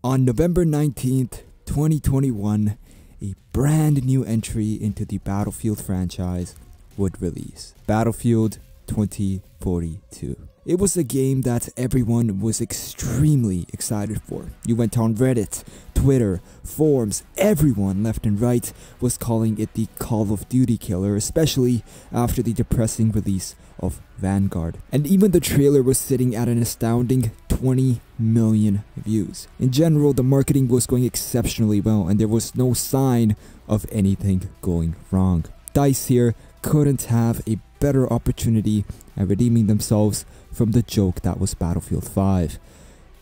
On November 19th, 2021, a brand new entry into the Battlefield franchise would release. Battlefield 2042. It was a game that everyone was extremely excited for. You went on Reddit, Twitter, forums, everyone left and right was calling it the Call of Duty killer, especially after the depressing release of Vanguard. And even the trailer was sitting at an astounding 20 million views. In general, the marketing was going exceptionally well and there was no sign of anything going wrong. DICE here couldn't have a better opportunity at redeeming themselves from the joke that was Battlefield 5.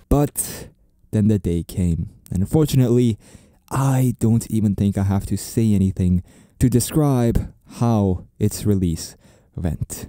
But then the day came, and unfortunately, I don't even think I have to say anything to describe how its release went.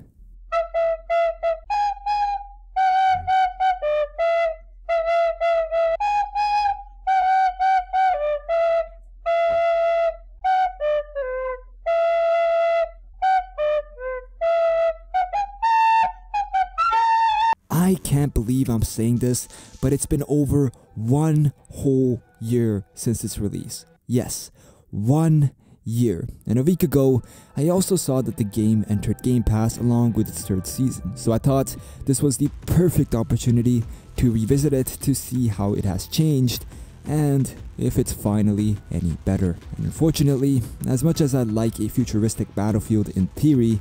I can't believe I'm saying this, but it's been over 1 whole year since its release. Yes, 1 year. And a week ago, I also saw that the game entered Game Pass along with its 3rd season. So I thought this was the perfect opportunity to revisit it to see how it has changed and if it's finally any better. And unfortunately, as much as I like a futuristic Battlefield in theory,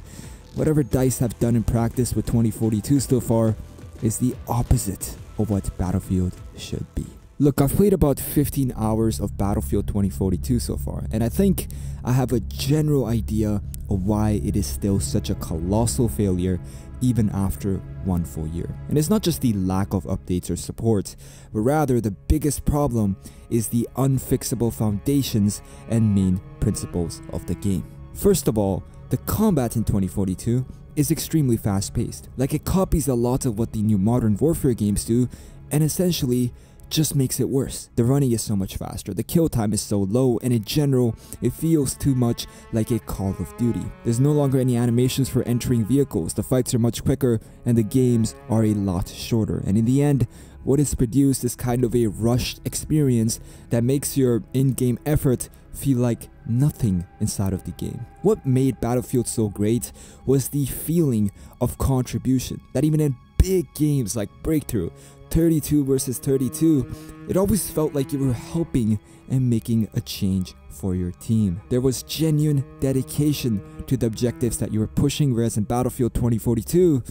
whatever DICE have done in practice with 2042 so far is the opposite of what Battlefield should be. Look, I've played about 15 hours of Battlefield 2042 so far, and I think I have a general idea of why it is still such a colossal failure even after 1 full year. And it's not just the lack of updates or support, but rather the biggest problem is the unfixable foundations and main principles of the game. First of all, the combat in 2042 is extremely fast-paced. Like, it copies a lot of what the new Modern Warfare games do and essentially just makes it worse. The running is so much faster, the kill time is so low, and in general, it feels too much like a Call of Duty. There's no longer any animations for entering vehicles, the fights are much quicker, and the games are a lot shorter. And in the end, what is produced is kind of a rushed experience that makes your in-game effort feel like nothing inside of the game. What made Battlefield so great was the feeling of contribution, that even in big games like Breakthrough, 32 versus 32, it always felt like you were helping and making a change for your team. There was genuine dedication to the objectives that you were pushing, whereas in Battlefield 2042,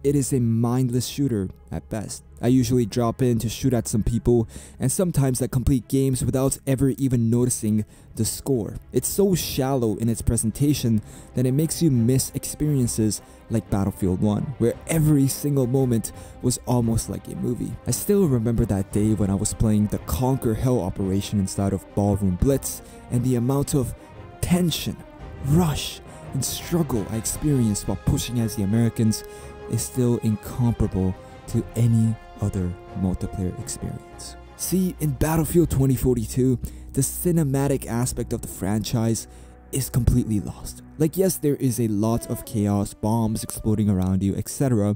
it is a mindless shooter at best. I usually drop in to shoot at some people, and sometimes I complete games without ever even noticing the score. It's so shallow in its presentation that it makes you miss experiences like Battlefield 1, where every single moment was almost like a movie. I still remember that day when I was playing the Conquer Hell operation inside of Ballroom Blitz, and the amount of tension, rush, and struggle I experienced while pushing as the Americans is still incomparable to any other multiplayer experience. See, in Battlefield 2042, the cinematic aspect of the franchise is completely lost. Like, yes, there is a lot of chaos, bombs exploding around you, etc.,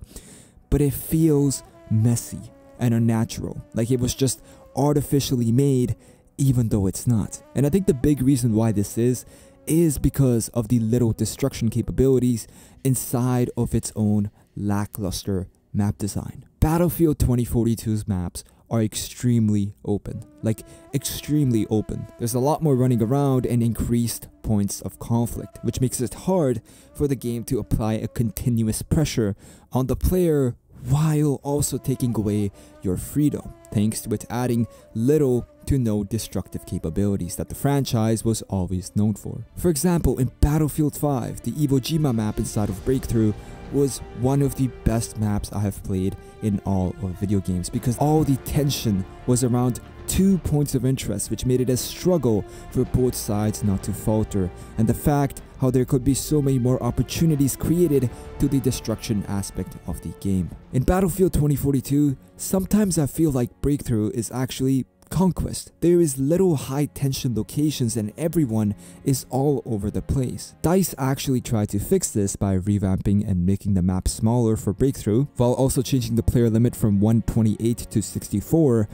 but it feels messy and unnatural, like it was just artificially made, even though it's not. And I think the big reason why this is because of the little destruction capabilities inside of its own lackluster map design. Battlefield 2042's maps are extremely open, like extremely open. There's a lot more running around and increased points of conflict, which makes it hard for the game to apply a continuous pressure on the player while also taking away your freedom, thanks to it adding little to no destructive capabilities that the franchise was always known for. For example, in Battlefield 5, the Iwo Jima map inside of Breakthrough was one of the best maps I have played in all of video games, because all the tension was around 2 points of interest, which made it a struggle for both sides not to falter, and the fact how there could be so many more opportunities created to the destruction aspect of the game. In Battlefield 2042, sometimes I feel like Breakthrough is actually Conquest. There is little high tension locations and everyone is all over the place. DICE actually tried to fix this by revamping and making the map smaller for Breakthrough, while also changing the player limit from 128 to 64,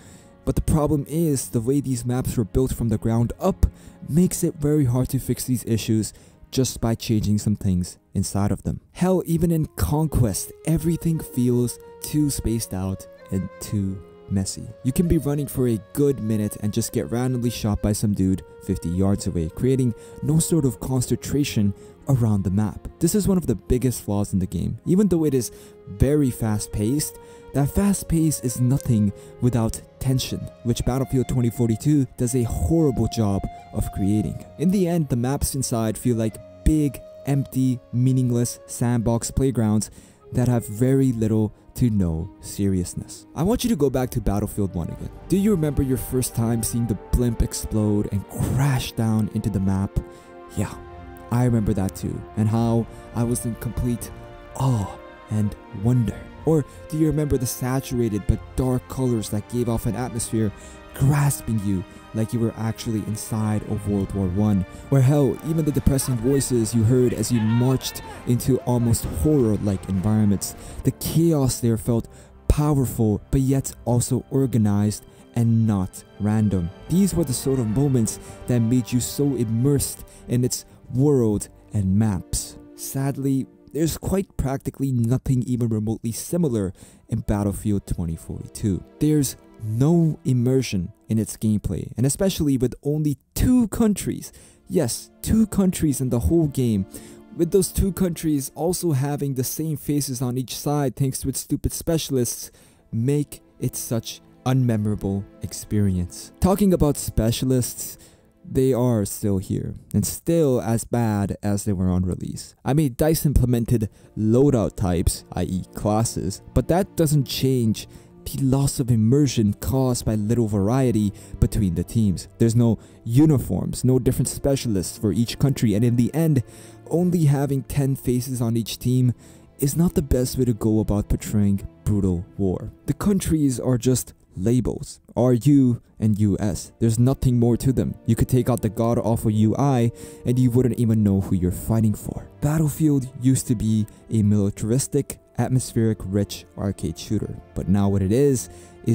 But the problem is, the way these maps were built from the ground up makes it very hard to fix these issues just by changing some things inside of them. Hell, even in Conquest, everything feels too spaced out and too messy. You can be running for a good minute and just get randomly shot by some dude 50 yards away, creating no sort of concentration around the map. This is one of the biggest flaws in the game. Even though it is very fast-paced, that fast pace is nothing without tension, which Battlefield 2042 does a horrible job of creating. In the end, the maps inside feel like big, empty, meaningless sandbox playgrounds that have very little to no seriousness. I want you to go back to Battlefield 1 again. Do you remember your first time seeing the blimp explode and crash down into the map? Yeah, I remember that too, and how I was in complete awe and wonder. Or do you remember the saturated but dark colors that gave off an atmosphere grasping you like you were actually inside of World War I? Or hell, even the depressing voices you heard as you marched into almost horror-like environments. The chaos there felt powerful but yet also organized and not random. These were the sort of moments that made you so immersed in its world and maps. Sadly, there's quite practically nothing even remotely similar in Battlefield 2042. There's no immersion in its gameplay, and especially with only 2 countries. Yes, 2 countries in the whole game, with those 2 countries also having the same faces on each side thanks to its stupid specialists, make it such unmemorable experience. Talking about specialists, they are still here, and still as bad as they were on release. I mean, DICE implemented loadout types, i.e. classes, but that doesn't change the loss of immersion caused by little variety between the teams. There's no uniforms, no different specialists for each country, and in the end, only having 10 faces on each team is not the best way to go about portraying brutal war. The countries are just labels, RU and US. There's nothing more to them. You could take out the god-awful UI and you wouldn't even know who you're fighting for. Battlefield used to be a militaristic, atmospheric-rich arcade shooter, but now what it is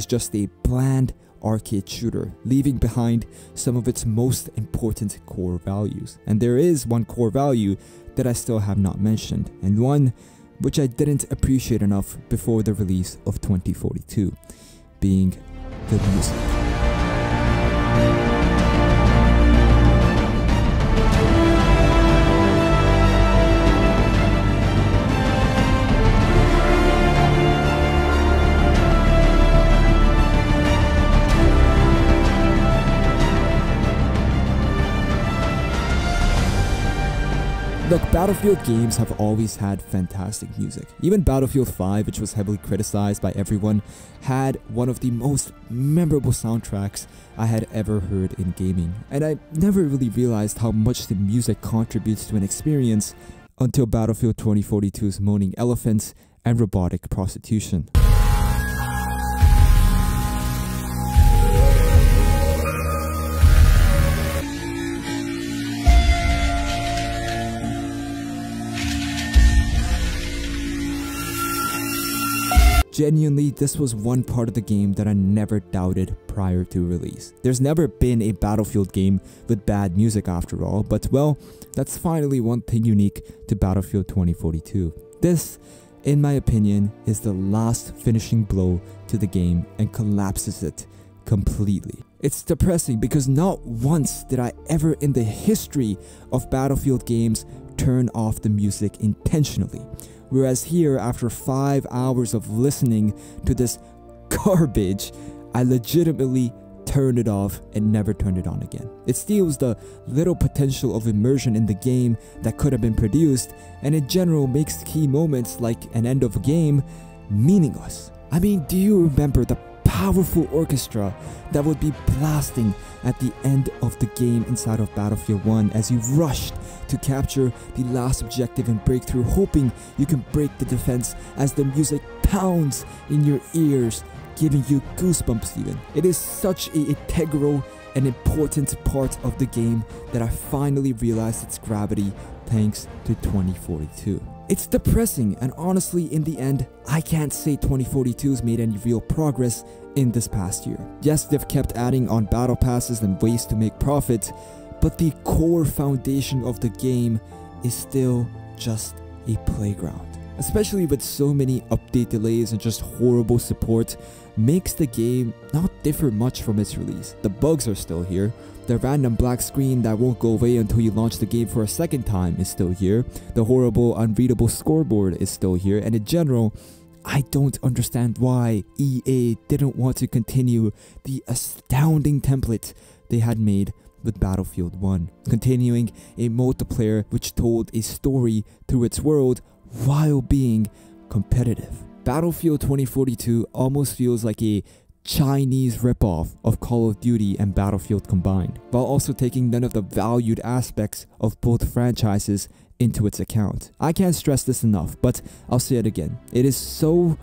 just a bland arcade shooter, leaving behind some of its most important core values. And there is one core value that I still have not mentioned, and one which I didn't appreciate enough before the release of 2042. Being the music. Look, Battlefield games have always had fantastic music. Even Battlefield 5, which was heavily criticized by everyone, had one of the most memorable soundtracks I had ever heard in gaming. And I never really realized how much the music contributes to an experience until Battlefield 2042's moaning elephants and robotic prostitution. Genuinely, this was one part of the game that I never doubted prior to release. There's never been a Battlefield game with bad music after all, but well, that's finally one thing unique to Battlefield 2042. This, in my opinion, is the last finishing blow to the game and collapses it completely. It's depressing because not once did I ever in the history of Battlefield games turn off the music intentionally. Whereas here, after 5 hours of listening to this garbage, I legitimately turned it off and never turned it on again. It steals the little potential of immersion in the game that could have been produced, and in general makes key moments like an end of a game meaningless. I mean, do you remember the powerful orchestra that would be blasting at the end of the game inside of Battlefield 1 as you rushed to capture the last objective and breakthrough, hoping you can break the defense as the music pounds in your ears, giving you goosebumps even. It is such an integral and important part of the game that I finally realized its gravity thanks to 2042. It's depressing, and honestly, in the end, I can't say 2042's made any real progress in this past year. Yes, they've kept adding on battle passes and ways to make profit, but the core foundation of the game is still just a playground. Especially with so many update delays and just horrible support, makes the game not differ much from its release. The bugs are still here. The random black screen that won't go away until you launch the game for a second time is still here. The horrible, unreadable scoreboard is still here. And in general, I don't understand why EA didn't want to continue the astounding template they had made with Battlefield 1, continuing a multiplayer which told a story through its world while being competitive. Battlefield 2042 almost feels like a Chinese ripoff of Call of Duty and Battlefield combined, while also taking none of the valued aspects of both franchises into its account. I can't stress this enough, but I'll say it again. It is so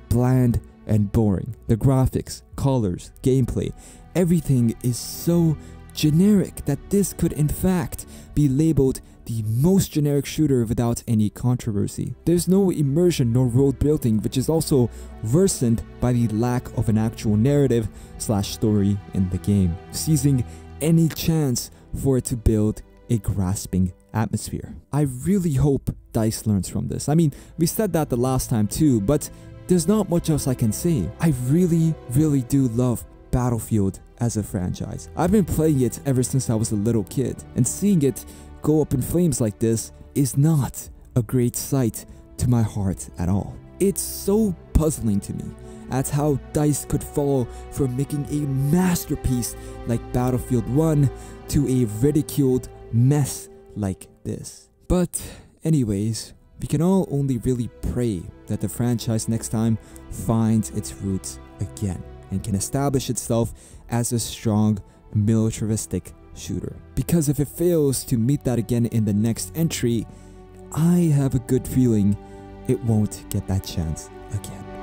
bland and boring. The graphics, colors, gameplay, everything is so generic that this could in fact be labeled the most generic shooter without any controversy. There's no immersion nor world building, which is also worsened by the lack of an actual narrative / story in the game, seizing any chance for it to build a grasping atmosphere. I really hope DICE learns from this. I mean, we said that the last time too, but there's not much else I can say. I really do love Battlefield as a franchise. I've been playing it ever since I was a little kid, and seeing it go up in flames like this is not a great sight to my heart at all. It's so puzzling to me at how DICE could fall from making a masterpiece like Battlefield 1 to a ridiculed mess like this. But anyways, we can all only really pray that the franchise next time finds its roots again and can establish itself as a strong militaristic shooter. Because if it fails to meet that again in the next entry, I have a good feeling it won't get that chance again.